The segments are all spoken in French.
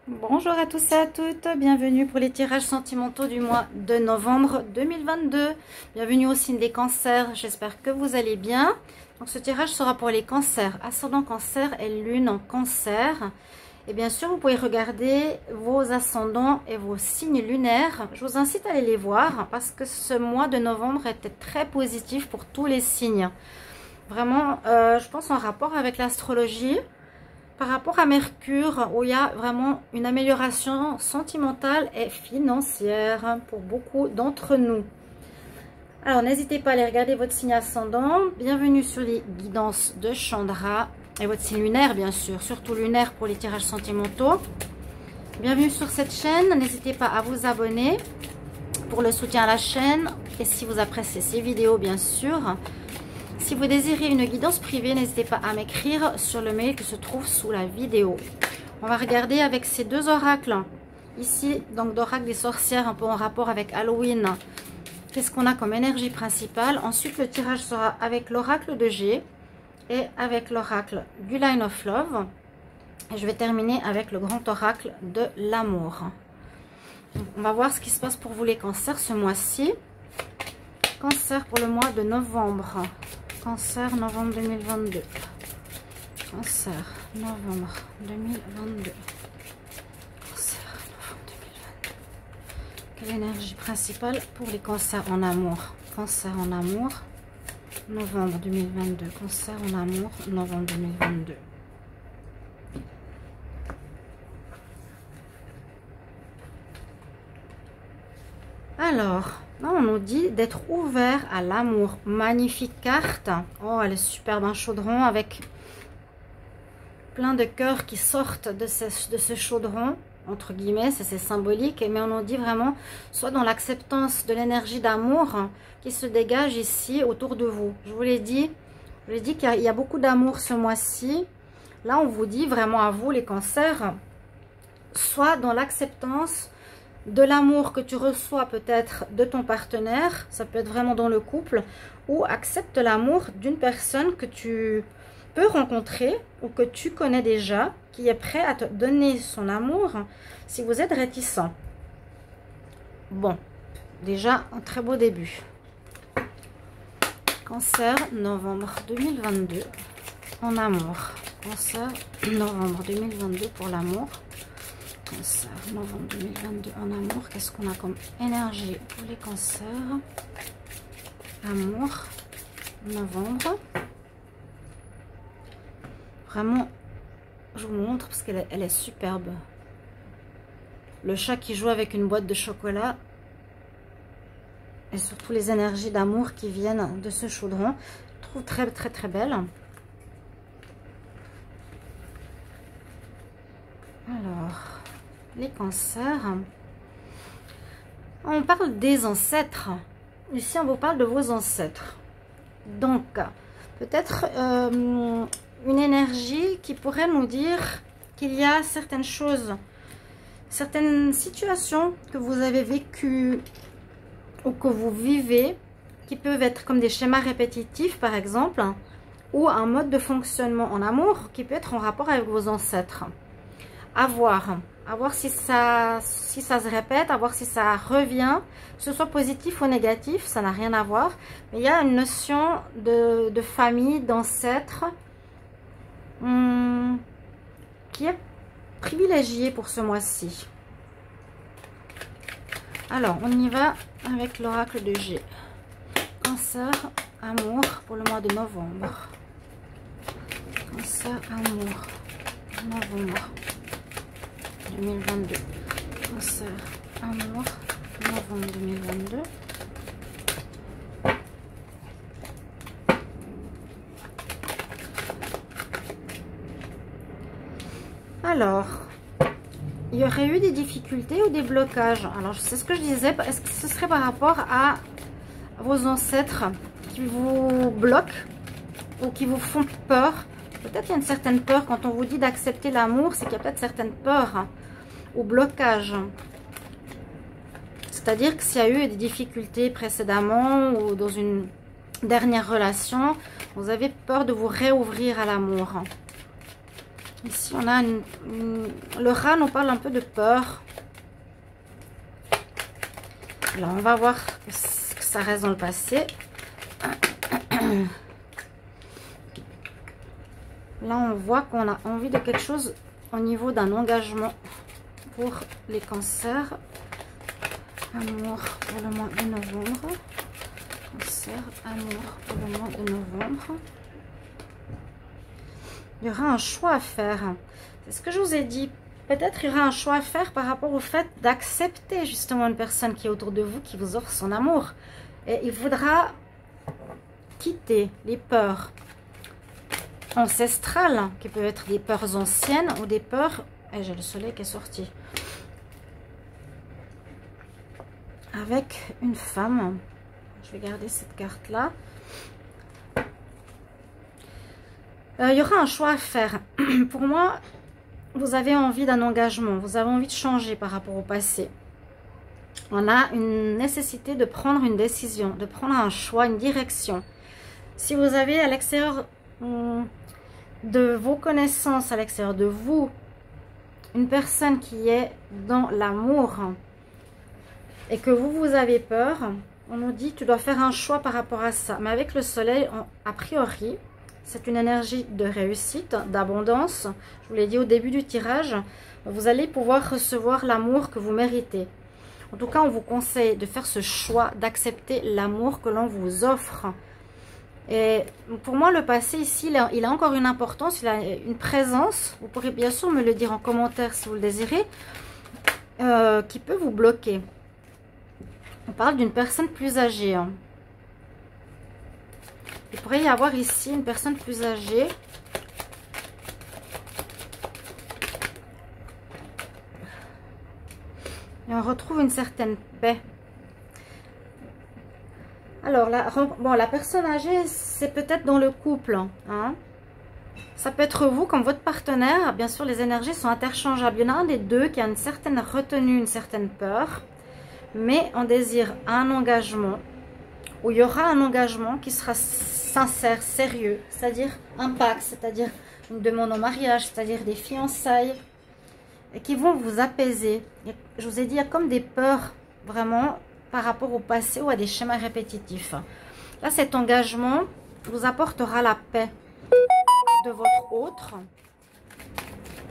Bonjour à tous et à toutes, bienvenue pour les tirages sentimentaux du mois de novembre 2022. Bienvenue au signe des cancers, j'espère que vous allez bien. Donc ce tirage sera pour les cancers, ascendant cancer et lune en cancer. Et bien sûr, vous pouvez regarder vos ascendants et vos signes lunaires. Je vous incite à aller les voir parce que ce mois de novembre était très positif pour tous les signes. Vraiment, je pense en rapport avec l'astrologie. Par rapport à Mercure, où il y a vraiment une amélioration sentimentale et financière pour beaucoup d'entre nous. Alors, n'hésitez pas à aller regarder votre signe ascendant. Bienvenue sur les guidances de Chandra. Et votre signe lunaire, bien sûr. Surtout lunaire pour les tirages sentimentaux. Bienvenue sur cette chaîne. N'hésitez pas à vous abonner pour le soutien à la chaîne. Et si vous appréciez ces vidéos, bien sûr. Si vous désirez une guidance privée, n'hésitez pas à m'écrire sur le mail qui se trouve sous la vidéo. On va regarder avec ces deux oracles. Ici, donc d'oracle des sorcières, un peu en rapport avec Halloween. Qu'est-ce qu'on a comme énergie principale? Ensuite, le tirage sera avec l'oracle de G et avec l'oracle du Line of Love. Et je vais terminer avec le grand oracle de l'amour. On va voir ce qui se passe pour vous les cancers ce mois-ci. Cancer pour le mois de novembre. Cancer, novembre 2022. Cancer, novembre 2022. Cancer, novembre 2022. Quelle énergie principale pour les cancers en amour? Cancer en amour, novembre 2022. Cancer en amour, novembre 2022. Alors, là, on nous dit d'être ouvert à l'amour. Magnifique carte. Oh, elle est superbe, un chaudron avec plein de cœurs qui sortent de ce chaudron, entre guillemets, c'est symbolique. Mais on nous dit vraiment, soit dans l'acceptance de l'énergie d'amour qui se dégage ici autour de vous. Je vous l'ai dit qu'il y a beaucoup d'amour ce mois-ci. Là, on vous dit vraiment à vous, les cancers, soit dans l'acceptance de l'amour que tu reçois peut-être de ton partenaire, ça peut être vraiment dans le couple, ou accepte l'amour d'une personne que tu peux rencontrer ou que tu connais déjà, qui est prêt à te donner son amour si vous êtes réticent. Bon, déjà un très beau début. Cancer, novembre 2022, en amour. Cancer, novembre 2022 pour l'amour. Cancer, novembre 2022 en amour. Qu'est-ce qu'on a comme énergie pour les cancers? Amour, novembre. Vraiment, je vous montre parce qu'elle est superbe. Le chat qui joue avec une boîte de chocolat. Et surtout les énergies d'amour qui viennent de ce chaudron. Je trouve très très très belle. Alors, les cancers. On parle des ancêtres. Ici, on vous parle de vos ancêtres. Donc, peut-être une énergie qui pourrait nous dire qu'il y a certaines choses, certaines situations que vous avez vécues ou que vous vivez, qui peuvent être comme des schémas répétitifs, par exemple, ou un mode de fonctionnement en amour qui peut être en rapport avec vos ancêtres. À voir si ça se répète, à voir si ça revient, que ce soit positif ou négatif, ça n'a rien à voir. Mais il y a une notion de famille, d'ancêtres, qui est privilégiée pour ce mois-ci. Alors, on y va avec l'oracle de G. Cancer, amour pour le mois de novembre. Cancer, amour, novembre 2022. Cancer, amour, novembre 2022. Alors, il y aurait eu des difficultés ou des blocages. Alors, c'est ce que je disais. Est-ce que ce serait par rapport à vos ancêtres qui vous bloquent ou qui vous font peur? Peut-être qu'il y a une certaine peur quand on vous dit d'accepter l'amour, c'est qu'il y a peut-être certaines peurs ou blocages. C'est-à-dire que s'il y a eu des difficultés précédemment ou dans une dernière relation, vous avez peur de vous réouvrir à l'amour. Ici, on a le rat nous parle un peu de peur. Alors, on va voir que ça reste dans le passé. Là, on voit qu'on a envie de quelque chose au niveau d'un engagement pour les cancers. Amour pour le mois de novembre. Cancer, amour pour le mois de novembre. Il y aura un choix à faire. C'est ce que je vous ai dit. Peut-être il y aura un choix à faire par rapport au fait d'accepter justement une personne qui est autour de vous, qui vous offre son amour. Et il faudra quitter les peurs ancestrales, qui peuvent être des peurs anciennes ou des peurs... Et j'ai le soleil qui est sorti. Avec une femme. Je vais garder cette carte-là. Il y aura un choix à faire. Pour moi, vous avez envie d'un engagement. Vous avez envie de changer par rapport au passé. On a une nécessité de prendre une décision, de prendre un choix, une direction. Si vous avez à l'extérieur de vos connaissances, à l'extérieur de vous, une personne qui est dans l'amour et que vous avez peur, on nous dit tu dois faire un choix par rapport à ça. Mais avec le soleil, a priori, c'est une énergie de réussite, d'abondance. Je vous l'ai dit au début du tirage, vous allez pouvoir recevoir l'amour que vous méritez. En tout cas, on vous conseille de faire ce choix, d'accepter l'amour que l'on vous offre. Et pour moi, le passé ici, il a encore une importance, il a une présence. Vous pourrez bien sûr me le dire en commentaire si vous le désirez, qui peut vous bloquer. On parle d'une personne plus âgée. Hein. Il pourrait y avoir ici une personne plus âgée. Et on retrouve une certaine paix. Alors, la personne âgée, c'est peut-être dans le couple. Hein. Ça peut être vous comme votre partenaire. Bien sûr, les énergies sont interchangeables. Il y en a un des deux qui a une certaine retenue, une certaine peur. Mais on désire un engagement. Où il y aura un engagement qui sera sincère, sérieux. C'est-à-dire un pacte, c'est-à-dire une demande en mariage, c'est-à-dire des fiançailles. Et qui vont vous apaiser. Je vous ai dit, il y a comme des peurs, vraiment, par rapport au passé ou à des schémas répétitifs. Là, cet engagement vous apportera la paix de votre autre.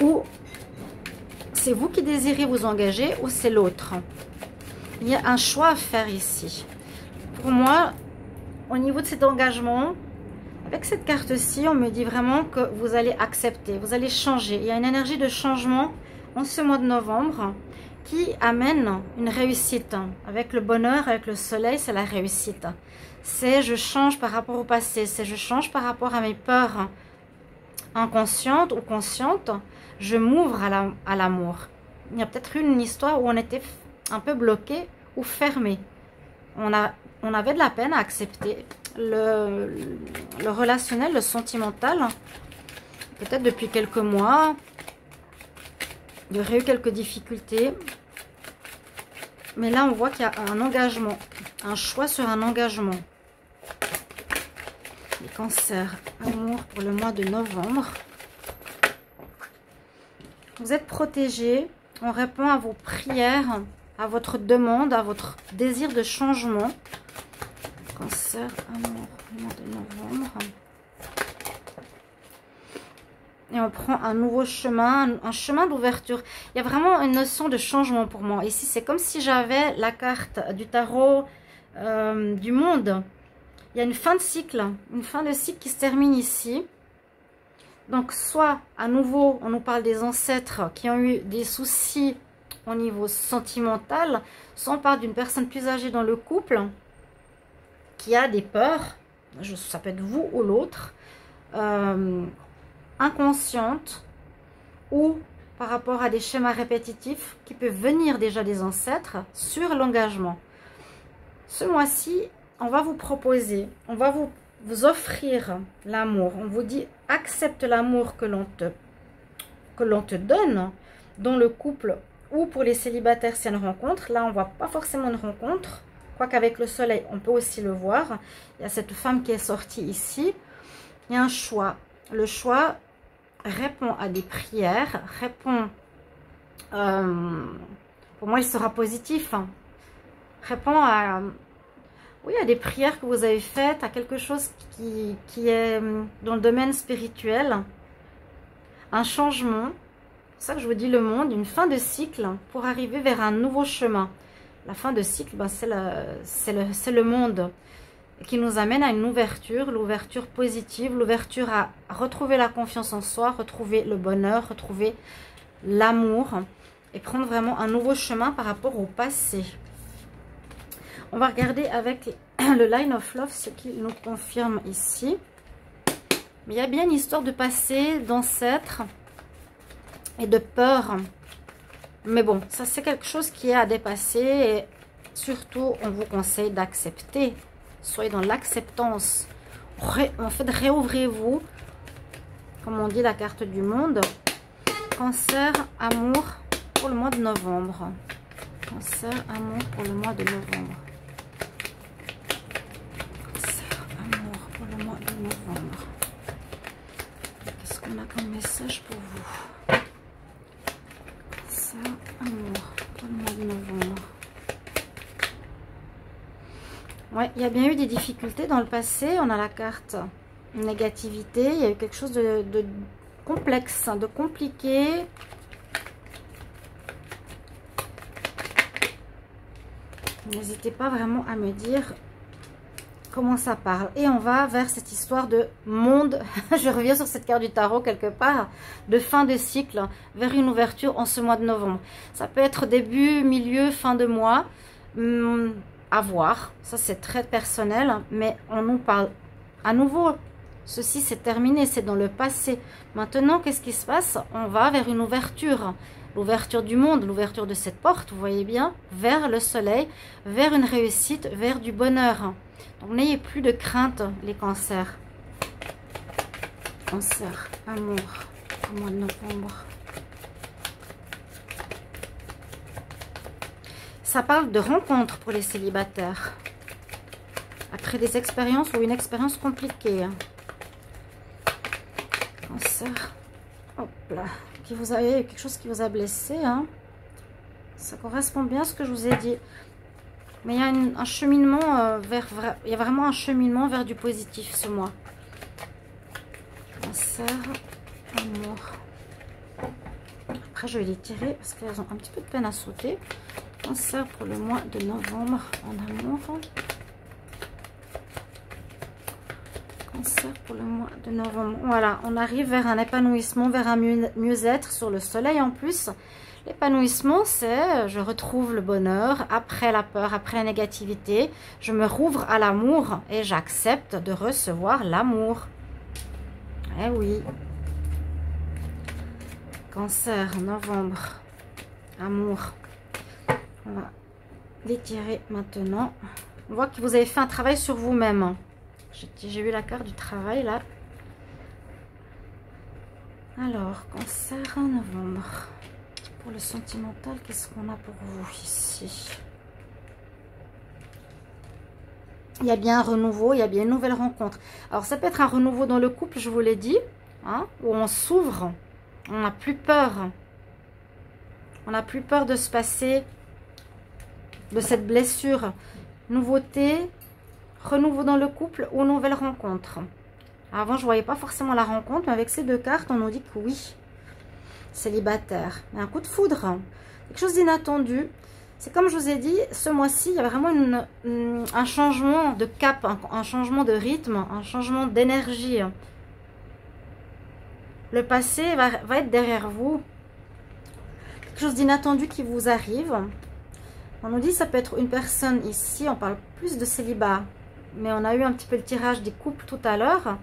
Ou c'est vous qui désirez vous engager ou c'est l'autre. Il y a un choix à faire ici. Pour moi, au niveau de cet engagement, avec cette carte-ci, on me dit vraiment que vous allez accepter, vous allez changer. Il y a une énergie de changement en ce mois de novembre qui amène une réussite. Avec le bonheur, avec le soleil, c'est la réussite. C'est je change par rapport au passé, c'est je change par rapport à mes peurs inconscientes ou conscientes. Je m'ouvre à l'amour. Il y a peut-être une histoire où on était un peu bloqué ou fermé. On avait de la peine à accepter le relationnel, le sentimental. Peut-être depuis quelques mois, il y aurait eu quelques difficultés. Mais là, on voit qu'il y a un engagement, un choix sur un engagement. Les cancers, amour pour le mois de novembre. Vous êtes protégés. On répond à vos prières, à votre demande, à votre désir de changement. Cancer, amour, mois de novembre. Et on prend un nouveau chemin, un chemin d'ouverture. Il y a vraiment une notion de changement pour moi. Ici, c'est comme si j'avais la carte du tarot du monde. Il y a une fin de cycle qui se termine ici. Donc, soit à nouveau, on nous parle des ancêtres qui ont eu des soucis au niveau sentimental, soit on parle d'une personne plus âgée dans le couple qui a des peurs, ça peut être vous ou l'autre, inconscientes ou par rapport à des schémas répétitifs qui peuvent venir déjà des ancêtres sur l'engagement. Ce mois-ci, on va vous proposer, on va vous offrir l'amour. On vous dit, accepte l'amour que l'on te donne dans le couple ou pour les célibataires, c'est une rencontre. Là, on ne voit pas forcément une rencontre. Quoiqu'avec le soleil, on peut aussi le voir. Il y a cette femme qui est sortie ici. Il y a un choix. Le choix répond à des prières, répond, pour moi il sera positif, hein, répond à, oui, à des prières que vous avez faites, à quelque chose qui est dans le domaine spirituel, un changement, c'est ça que je vous dis, le monde, une fin de cycle pour arriver vers un nouveau chemin. La fin de cycle, ben, c'est le monde qui nous amène à une ouverture, l'ouverture positive, l'ouverture à retrouver la confiance en soi, retrouver le bonheur, retrouver l'amour et prendre vraiment un nouveau chemin par rapport au passé. On va regarder avec le Line of Love ce qu'il nous confirme ici. Mais il y a bien une histoire de passé, d'ancêtres et de peur. Mais bon, ça c'est quelque chose qui est à dépasser et surtout on vous conseille d'accepter. Soyez dans l'acceptance. En fait, réouvrez-vous. Comme on dit, la carte du monde. Cancer, amour pour le mois de novembre. Cancer, amour pour le mois de novembre. Cancer, amour pour le mois de novembre. Qu'est-ce qu'on a comme message pour vous? Cancer, amour pour le mois de novembre. Ouais, il y a bien eu des difficultés dans le passé. On a la carte négativité. Il y a eu quelque chose de complexe, de compliqué. N'hésitez pas vraiment à me dire comment ça parle. Et on va vers cette histoire de monde. Je reviens sur cette carte du tarot quelque part. De fin de cycle vers une ouverture en ce mois de novembre. Ça peut être début, milieu, fin de mois. À voir, ça c'est très personnel, mais on nous parle à nouveau, ceci c'est terminé, c'est dans le passé. Maintenant, qu'est-ce qui se passe? On va vers une ouverture, l'ouverture du monde, l'ouverture de cette porte, vous voyez bien, vers le soleil, vers une réussite, vers du bonheur. Donc n'ayez plus de crainte, les cancers. Cancer, amour, au mois de novembre. Ça parle de rencontres pour les célibataires. Après des expériences ou une expérience compliquée. Cancer. Hop là. Vous avez quelque chose qui vous a blessé. Hein. Ça correspond bien à ce que je vous ai dit. Mais il y a un cheminement vers... Il y a vraiment un cheminement vers du positif ce mois. Cancer. Amour. Après, je vais les tirer parce qu'elles ont un petit peu de peine à sauter. Cancer pour le mois de novembre en amour. Cancer pour le mois de novembre. Voilà, on arrive vers un épanouissement, vers un mieux-être sur le soleil en plus. L'épanouissement, c'est je retrouve le bonheur après la peur, après la négativité. Je me rouvre à l'amour et j'accepte de recevoir l'amour. Eh oui. Cancer, novembre, amour. On va les tirer maintenant. On voit que vous avez fait un travail sur vous-même. J'ai vu la carte du travail là. Alors, cancer en novembre. Pour le sentimental, qu'est-ce qu'on a pour vous ici? Il y a bien un renouveau, il y a bien une nouvelle rencontre. Alors, ça peut être un renouveau dans le couple, je vous l'ai dit. Hein, où on s'ouvre. On n'a plus peur. On n'a plus peur de se passer de cette blessure. Nouveauté, renouveau dans le couple ou nouvelle rencontre. Avant, je ne voyais pas forcément la rencontre, mais avec ces deux cartes, on nous dit que oui. Célibataire. Mais un coup de foudre. Quelque chose d'inattendu. C'est comme je vous ai dit, ce mois-ci, il y a vraiment un changement de cap, un changement de rythme, un changement d'énergie. Le passé va être derrière vous. Quelque chose d'inattendu qui vous arrive. On nous dit que ça peut être une personne ici, on parle plus de célibat, mais on a eu un petit peu le tirage des couples tout à l'heure.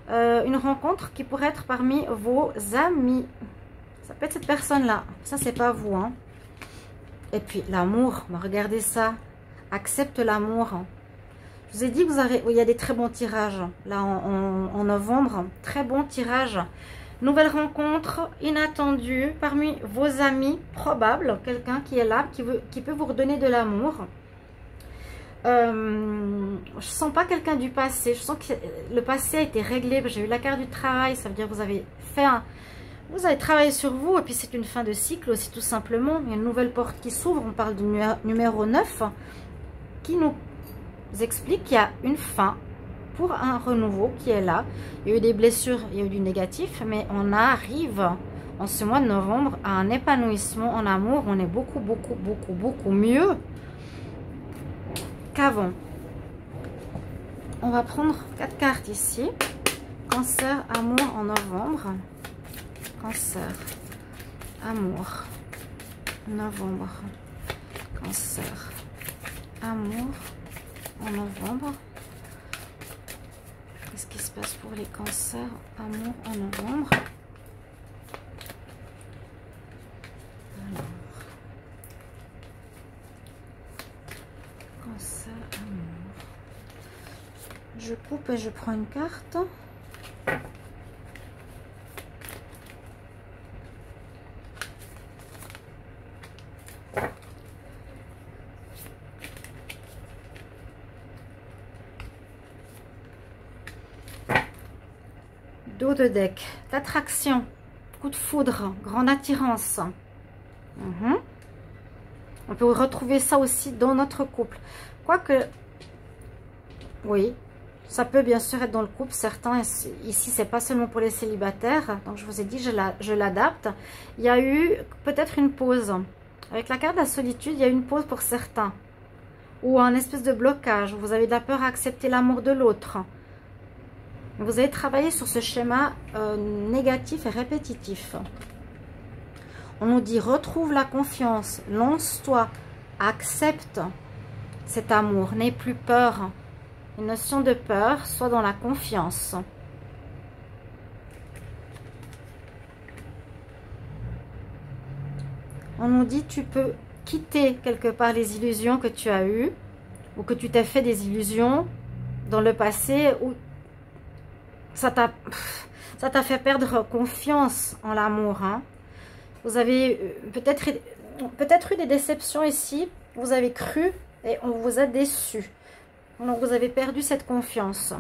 Une rencontre qui pourrait être parmi vos amis. Ça peut être cette personne-là. Ça, c'est pas vous. Hein. Et puis, l'amour. Regardez ça. Accepte l'amour. Je vous ai dit que il y a des très bons tirages. Là, en novembre. Très bons tirages. Nouvelle rencontre inattendue parmi vos amis probables. Quelqu'un qui est là, qui peut vous redonner de l'amour. Je sens pas quelqu'un du passé. Je sens que le passé a été réglé. J'ai eu la carte du travail. Ça veut dire que vous avez fait vous avez travaillé sur vous. Et puis c'est une fin de cycle aussi, tout simplement. Il y a une nouvelle porte qui s'ouvre. On parle du numéro 9 qui nous explique qu'il y a une fin pour un renouveau qui est là. Il y a eu des blessures, il y a eu du négatif, mais on arrive en ce mois de novembre à un épanouissement en amour. On est beaucoup mieux qu'avant. On va prendre 4 cartes ici. Cancer, amour en novembre. Cancer, amour, novembre. Cancer, amour en novembre. Qu'est-ce qui se passe pour les cancers, amour en novembre? Alors, cancer, amour. Je coupe et je prends une carte. Dos de deck, l'attraction, coup de foudre, grande attirance. On peut retrouver ça aussi dans notre couple. Quoique, oui, ça peut bien sûr être dans le couple. Certains, ici, c'est pas seulement pour les célibataires. Donc, je vous ai dit, je l'adapte. Il y a eu peut-être une pause. Avec la carte de la solitude, il y a une pause pour certains. Ou un espèce de blocage. Vous avez de la peur à accepter l'amour de l'autre. Vous allez travailler sur ce schéma négatif et répétitif. On nous dit, retrouve la confiance, lance-toi, accepte cet amour, n'aie plus peur. Une notion de peur, soit dans la confiance. On nous dit, tu peux quitter quelque part les illusions que tu as eues, ou que tu t'es fait des illusions dans le passé, où ça t'a fait perdre confiance en l'amour. Hein. Vous avez peut-être eu des déceptions ici. Vous avez cru et on vous a déçu. Donc vous avez perdu cette confiance.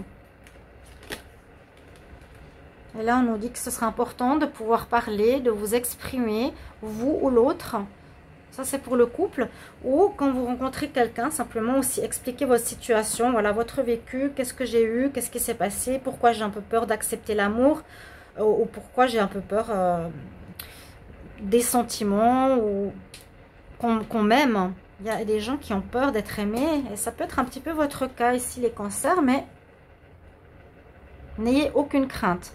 Et là on nous dit que ce sera important de pouvoir parler, de vous exprimer, vous ou l'autre. Ça c'est pour le couple. Ou quand vous rencontrez quelqu'un, simplement aussi expliquer votre situation. Voilà, votre vécu, qu'est-ce que j'ai eu, qu'est-ce qui s'est passé, pourquoi j'ai un peu peur d'accepter l'amour, ou pourquoi j'ai un peu peur des sentiments, ou qu'on m'aime. Il y a des gens qui ont peur d'être aimés, et ça peut être un petit peu votre cas ici, les cancers, mais n'ayez aucune crainte.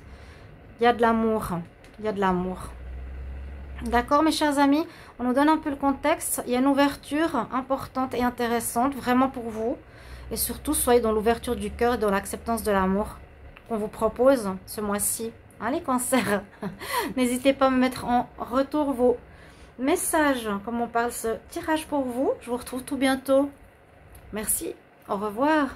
Il y a de l'amour, il y a de l'amour. D'accord, mes chers amis, on nous donne un peu le contexte. Il y a une ouverture importante et intéressante, vraiment pour vous. Et surtout, soyez dans l'ouverture du cœur et dans l'acceptance de l'amour qu'on vous propose ce mois-ci. Hein, les cancers, n'hésitez pas à me mettre en retour vos messages, comme on parle ce tirage pour vous. Je vous retrouve tout bientôt. Merci, au revoir.